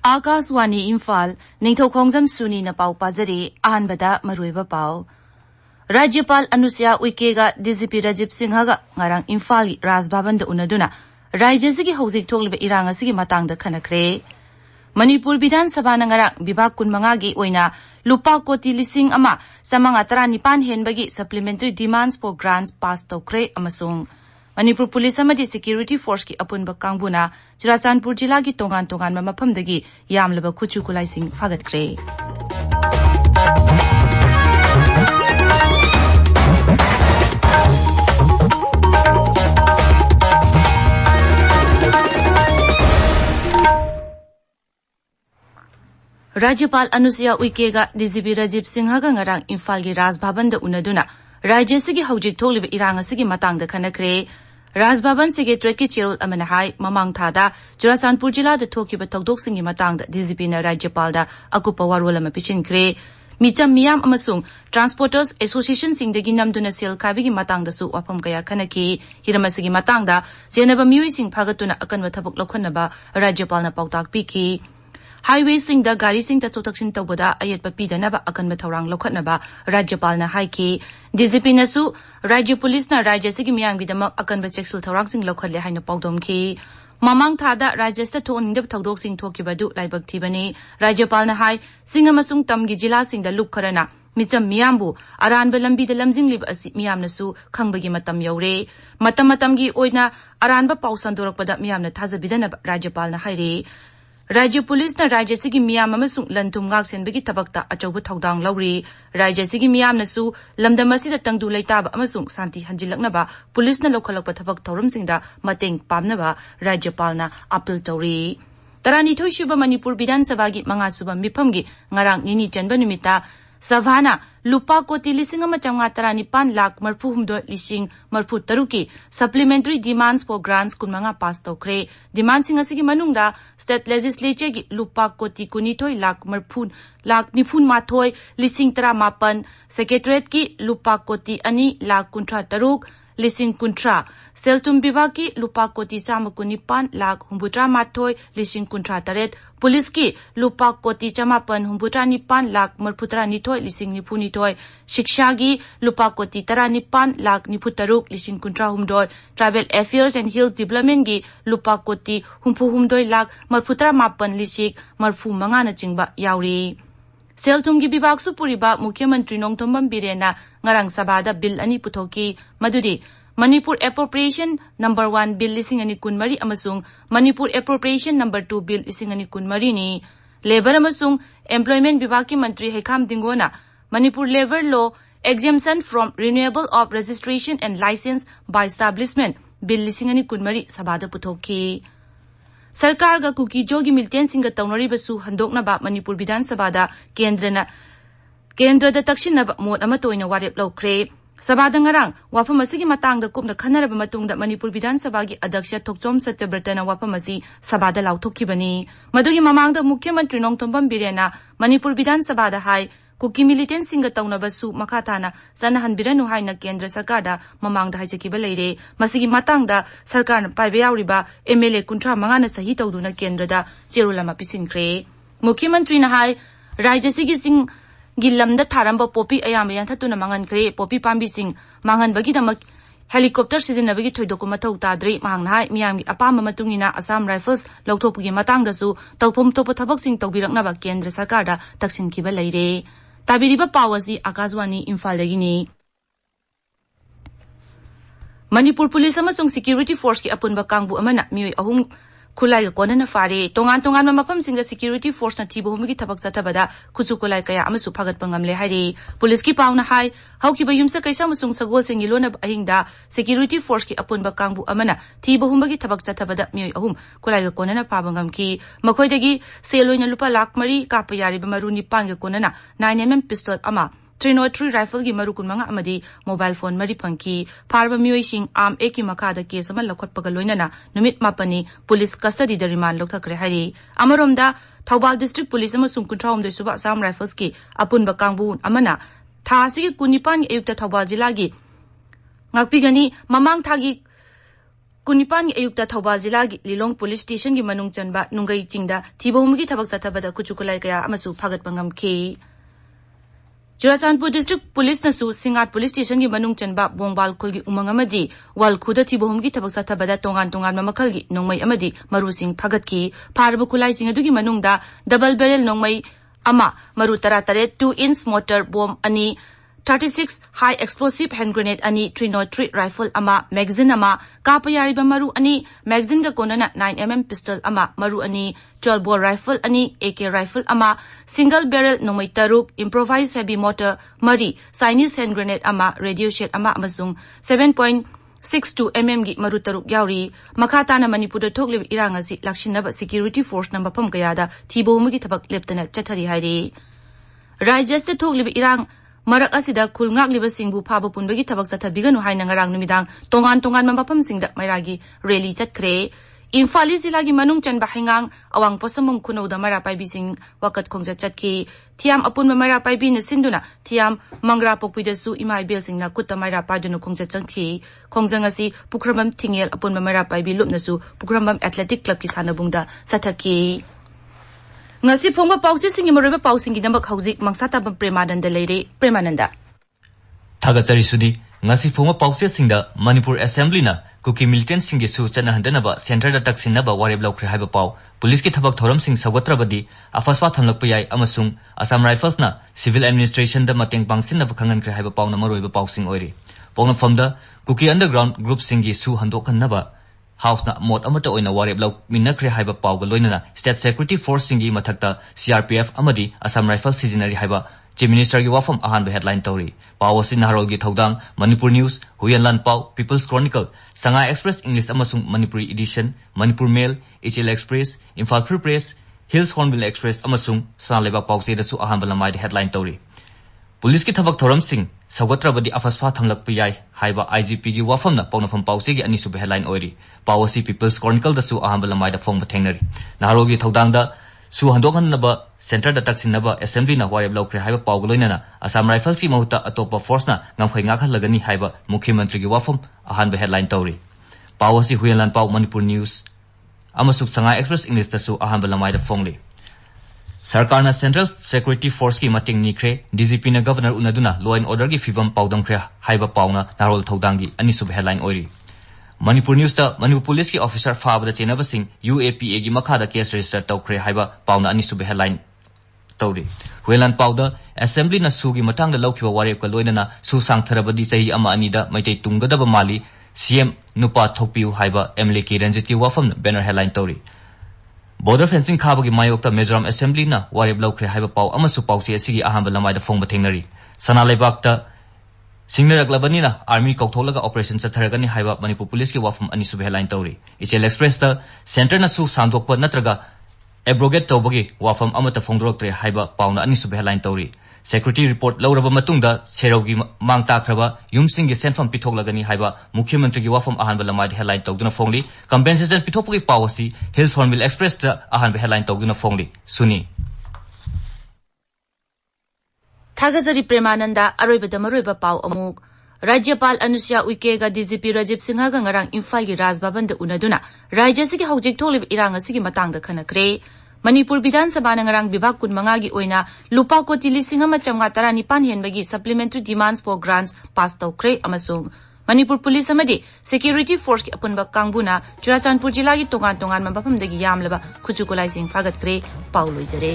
Akaswani Imphal Ningthokongzam Suni na pau pazari ahanbada maruiba pau. Rajyapal Anusya Uikega DGP Rajib Singhaga ngarang Imphal Rajbhavan da unaduna Rajyasigi hauzik thokliba irang asigi matangda khanakre. Manipur Bidhan Sabha na ngarang bibhag kunmangagi oina lupa koti lising ama sa mga 19 henbagi supplementary demands for grants pass tawkre amasung Manipur Police amadi Security Force ki apunba kangbuna Chatthakhre jila ki tongan-tongan maphamdagi yamlaba khuchu kulaising fagatkre. Rajyapal Anusya Uikega DGP Rajib Singhaga ngarang Imphal gi Rajbhavan da unaduna Rajyasigi hawjik thokliba irang asigi matangda khanakre. Rajbhavan Secretary ki Chirul amana hai mamang thada Chatthakhre jila da thokiba thokdoksingi matangda DGP na Rajyapal da akupa warol ama pichinkre. Micham miyam amasung Transporters Association singdagi namduna sel kabigi matangda su wafam kaya khanaki hiramasigi matangda jenaba miwi sing phagatuna akanwa thabuk lokhanaba Rajyapal na pautak piki. Highway sing da gari sing ta totakshin tawbada ayat papidanaba akan mathaurang lokhatnaba Rajyapal na haiki DGP na su Rajya Police na Rajya sigi miyang bidamak akan ba cheksul thawrang sing lokhatle haina pawdomki mamang thada Rajya sta thoningdab thawdok sing thokibadu laibak thibani Rajyapal na hai singa masung tamgi jila sing da luk kharana micham miyambu aranba lambi da lamjing lib asi miyam na su khangbagi matam yaure matam gi oina aranba pausan dorakpada miyam na thajabidanaba Rajyapal na haire Rajya Police na Rajya sigi miyam amasung lantum ngak senbagi tabakta achaubu thawdang lauri Rajya sigi miyam na su lamdam asida tangdu leitaba amasung santi hanjilaknaba police na lokhalakpa thabak thawramsingda mateng pamnaba Rajyapal na appeal tawri Tarani thoishuba Manipur Bidhan Sabha gi manga suba miphamgi ngarang nini chanba numita Savana lupa koti lising ama chamnga 19 lakh marfu humdo lising marfu taruki supplementary demands for grants kunmanga pass tawkre demand singa sigi manungda state legislature gi lupa koti kunithoi lakh marfu lakh nifun mathoi lising 18 secretariat ki lupa koti ani lakh kuntra taruk lising kuntra seltum bibaki lupa koti chama kunipan lakh humbutra mathoi lising kuntra taret police ki lupa koti chamapan humbutra nipan lakh marfutra nithoi lising nipuni toy shiksha gi lupa koti tara nipan lakh niputaruk lising kuntra humdoi travel affairs and hills development gi lupa koti humpu humdoi lakh marfutra mapan lisik marfu manga na chingba yauri Seltum gi bibak su puriba Mukhyamantri Nongthombam Birena ngarang sabada bill ani puthoki madudi Manipur Appropriation number 1 bill lising ani kunmari amasung Manipur Appropriation number 2 bill lising ani kunmari ni labor amasung employment bibaki mantri Hekham Dingona Manipur labor law exemption from renewable of registration and license by establishment bill lising ani kunmari sabada puthoki Sarkar ga kuki jogi milten singa tawnari basu handokna ba Manipur Bidhan Sabha da kendra da takshinna ba mot ama toina warep lokre Sabada ngarang wafam asigi matangda kupna khanaraba matungda Manipur Bidhan Sabha gi adaksha Thokchom Satyabrata na wafam asi sabada lauthokibani madugi mamangda Mukhyamantri Nongthombam Birena Manipur Bidhan Sabha da hai kuki militant singa tawna basu makhathana sanahan biranu haina kendra sarkar da mamangda haijakiba leire masigi matangda sarkar na paiba yauriba MLA kuntra mangana sahi tawduna kendra da cherulama pisinkre Mukhyamantri na hai Rajya sigi sing gilamda tharamba popi ayam yanthatuna mangan kre popi pambi sing mangan bagi damak helicopter sizinabagi thoidoko mathau tadre mangna hai miyamgi apama matungina Assam Rifles lokthopgi matangda su tawphom topa thabak sing tawbirakna ba kendra sarkar da taksin kiba leire Tabiriba Pawasi Akaswani Imphal dagini Manipur Police amasung Security Force ki apunba kangbu amana mioi ahum khulai ga kona na fare tongan mafam singa Security Force na thibo humgi thabak chathabada khusu khulai kaya amasu phagat pangamle hairi police ki pauna hai haukiba yumsa kaisa amasung sagol singi lona ahingda Security Force ki apunba kangbu amana thibo humgi thabak chathabada mioi ahum khulai ga kona na pabangam ki makhoidagi seloina lupa lakh mari kapa yari ba Maru nipan ga kona na 9mm pistol ama 303 rifle gi maru kunmanga amadi mobile phone mari pangki farba mioi sing arm eki makada case ama lakhotpaga loinana numit mapani police custody da remand lokthakre hari amaromda Thawbal district police ama sungkunthraum de suba Assam Rifles ki apunba kangbu amana thasi gi kunipan ayukta Thawbal jila gi ngakpigani mamang thagi कुनिपान Ayukta Thoubal जिला की Lilong police station की मनुंग चनबा नुंगई चिंगदा थिबोम की थबक चथबदा कुचुकुलाई कया अमसु फागत मंगम खे Churachandpur district police नसु सिंगाट पुलिस स्टेशन की मनुंग चनबा बोंगबाल खुल की उमंग अमदी वाल खुदा थिबोम की थबक चथबदा तोंगान तोंगान मखल की नोंगमई अमदी मरु सिंह फागत की फारब खुलाई सिंह अदुगी मनुंगदा डबल बैरल नोंगमई अमा मरु तरा तरे 2 इंच मोटर बॉम्ब अनि 36 high explosive hand grenade ani 303 rifle ama magazine ama kapayariba maru ani magazine ga konana 9mm pistol ama maru ani 12 bore rifle ani AK rifle ama single barrel nomai taruk improvised heavy mortar mari Chinese hand grenade ama radio shell ama amasung 7.62 mm gi maru taruk yauri makata na manipur da thokle iranga si lakshinaba security force number pam kayada thibom gi thabak leptana chathari hairi rajeste thokle irang Marak asida kulngak liba singbu phaba punbagi thabak chathabiganu haina ngarang numidang tongan tongan mapam singda mairagi rally chatkre Imphal zila gi manung chanba hingang awang posamum kunauda mara paibi sing wakat khongja chatki thiam apun mara paibi na sinduna thiam mangra pokpida su imai bel sing na kutta mara paidunu khongja changki khongjang asi pukramam thingel apun mara paibi lupna su pukramam athletic club ki sanabungda sathaki Ngasi phongba pausi singi moriba pausing gi nambak hauzik mangsata bam premananda leire premananda Thagachari sudi ngasi phongba pausi singda Manipur Assembly na kuki militant singi su chana handana ba center da taksinna ba wareb laukre haiba pau police ki thabak thoram sing sagotrabadi afaswa thamlak payai amasung Assam Rifles na civil administration da mateng pangsin na khangan kre haiba pau na maroiba pausing oiri pongna famda kuki underground group singi su handokhan na ba House na mot amata oina wareb law minakre haiba pawga loinana state security force singi mathakta CRPF amadi Assam Rifle Seasonary haiba Chief Minister gi wafam ahan headline tori Paosing Naharol gi thodang Manipur News Huyanlan Paw People's Chronicle Sanga Express English amasung Manipuri edition Manipur Mail HL Express Imphal Free Press Hills Hornbill Express amasung Sanaleba Pawse da su ahan balamai headline tori Police ki thabak thoram sing sagotrabadi afasfa thamlak piyai haiba IGP gi wafam na pawnafam pause gi ani sub headline oiri Paosi People's Chronicle da su aham balamai da phong bathengnari naharo gi thodang da su handokhan na ba center da taksin na ba assembly na wareb laukre haiba pawgloina na Assam Rifles ki mahuta atopa force na ngamkhai ngakhan lagani haiba mukhyamantri gi wafam ahan ba headline tori Paosi Huyanlan Paw Manipur News amasuk Sanga Express English da su aham balamai da phongli Sarkar na Central Security Force ki mating nikre DGP na Governor unaduna law and order gi fibam pawdang khre haiba pawna narol thodanggi ani sub headline oiri Manipur News ta Manipur Police ki officer fabda chenaba sing UAPA gi makha da case register tawkhre haiba pawna ani sub headline tawri Huelan pawda assembly na su gi matang da lawkhiba warep ka loinana su sangtharabadi chahi ama ani da maitai tunggadaba mali CM nupa thokpiu haiba MLA ki Ranjiti wafam banner headline tawri Border fencing khabagi mayokta Mizoram Assembly na wareb laukre haiba paw amasu pawsi asigi ahamba lamai da phong bathengnari sana leibakta singnaraglabani na army kautholaga operation chatharagani haiba Manipur Police ki wafam ani sub headline tawri HL Express ta center na su sandokpa natraga abrogate tawbagi wafam amata phongdoroktre haiba pawna ani sub headline tawri Security report lauraba matungda serogi mangta khraba yumsing gi senfam pithoklagani haiba Mukhyamantri gi wafam ahan balamai headline tawduna phongli compensation pithopagi policy Hills Hornbill Express ta ahan headline tawduna phongli suni Thagazari Premananda aroiba damaroiba paw amuk Rajyapal Anusya Uike ga DGP Rajib Singha ga ngarang Imphal gi Raj Bhavan da unaduna Rajya sigi hawjik tholib irang asigi matangda khanakre Manipur Bidhan Sabha na ngarang bibag kun mga gi oina lupa koti 5,919 henbagi supplementary demands for grants pass tawkre amasung Manipur Police amadi security force ki apunba kangbuna Churachandpur jila gi tongan tongan mapafamdagi yamlaba khuchukulai sing fagat kre pauloi jare